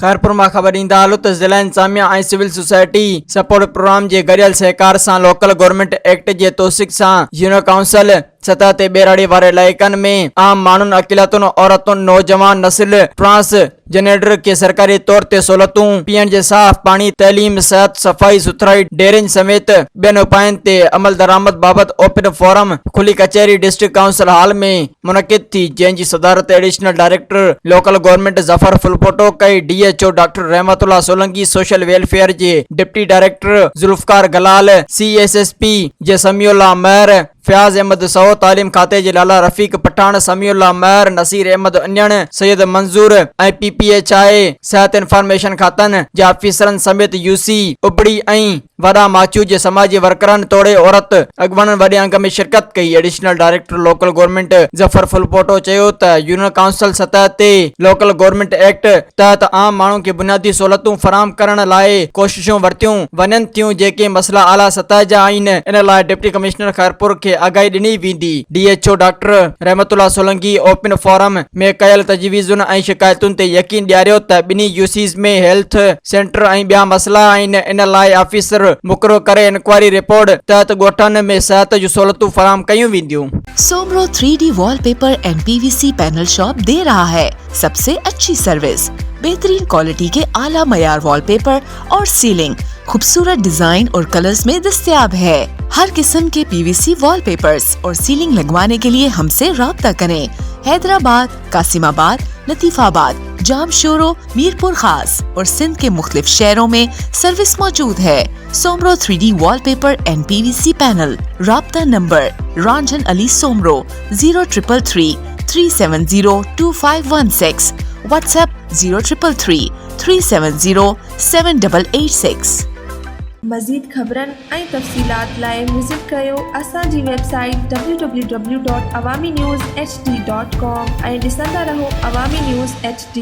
खैरपुर में खबर ईंदा हलो त ज़िला इंतजामिया ऐं सिविल सोसाइटी सपोर्ट प्रोग्राम जे गरियल सहकार सां लोकल गवर्नमेंट एक्ट जे तौसीक़ सां यूनियन काउंसिल सतह ते बेराड़ी वारे इलाइक़नि में आम माण्हुनि, अकेलातुनि, औरतुनि, नौजवान नस्ल ट्रांसजेंडर के सरकारी तौर ते सहूलतूं, पीअण जे साफ़ पानी, तैलीम, सेहत, सफ़ाई सुथराई, डेरिंग समेत ॿियनि उपायनि ते अमल दरामद बाबति ओपन फोरम खुली कचहरी डिस्ट्रिक्ट काउंसिल हॉल में मुनक़िद थी, जंहिंजी सदारत additional director local government Zafar Phulpoto कई। DHO doctor Rahmatullah Solanki, social welfare जे deputy director Zulfiqar Galal, CSSP जे समीउल्लाह महर, फयाज अहमद सो, तालीम खाते जे लाला रफीक पठान, समीउल्लाह महर, नसीर अहमद अञण, सैयद मंजूर ऐं PPHI सेहत इंफॉर्मेशन खातनि जे ऑफिसरनि समेत UC उबड़ी ऐं वॾा माचू जे समाजी वर्करनि तोड़े औरत अॻुवाणनि वॾे अंग में शिरकत कई। Additional director local government Zafar Phulpoto चयो त यूनियन काउंसिल सतह ते लोकल गवर्नमेंट एक्ट तहत आम माण्हू खे बुनियादी सहूलतूं फराहम करण लाइ कोशिशूं वरतियूं वञनि थियूं, जेके मसला आला सतह जा आहिनि। इन लाइ डिप्टी कमिश्नर खैरपुर खे आगाही ॾिनी वेंदी। DHO doctor Rahmatullah Solanki open forum में कयल तजवीज़ुनि ऐं शिकायतुनि ते यकीन ॾियारियो त ॿिन्ही UCs में हेल्थ सेंटर ऐं ॿिया मसला आहिनि। इन लाइ ऑफिसर मुक़ररु करे इंक्वायरी रिपोर्ट तहत ॻोठनि में सेहत जूं सहूलतूं फराहम कयूं वेंदियूं। Soomro 3D wallpaper and PVC panel shop दे रहा है सबसे अच्छी सर्विस, बेहतरीन क्वालिटी के आला मयार वॉलपेपर और सीलिंग खूबसूरत डिजाइन और कलर्स में दस्तयाब है। हर किस्म के PVC वॉलपेपर्स और सीलिंग लगवाने के लिए हमसे राब्ता करें। हैदराबाद, कासिमाबाद, लतीफाबाद, जामशोरो, मीरपुर खास और सिंध के मुख्तलिफ शहरों में सर्विस मौजूद है। Soomro 3D wallpaper and PVC panel. राब्ता नंबर रंजन अली सोमरो 0333 370 2516, व्हाट्सएप 0333 370 7886। मज़ीद ख़बरनि ऐं तफ़सीलात लाइ विज़िट कयो असांजी वेबसाइट www.awamiNewsHD.com ऐं ॾिसंदा रहो अवामी न्यूज़ HD।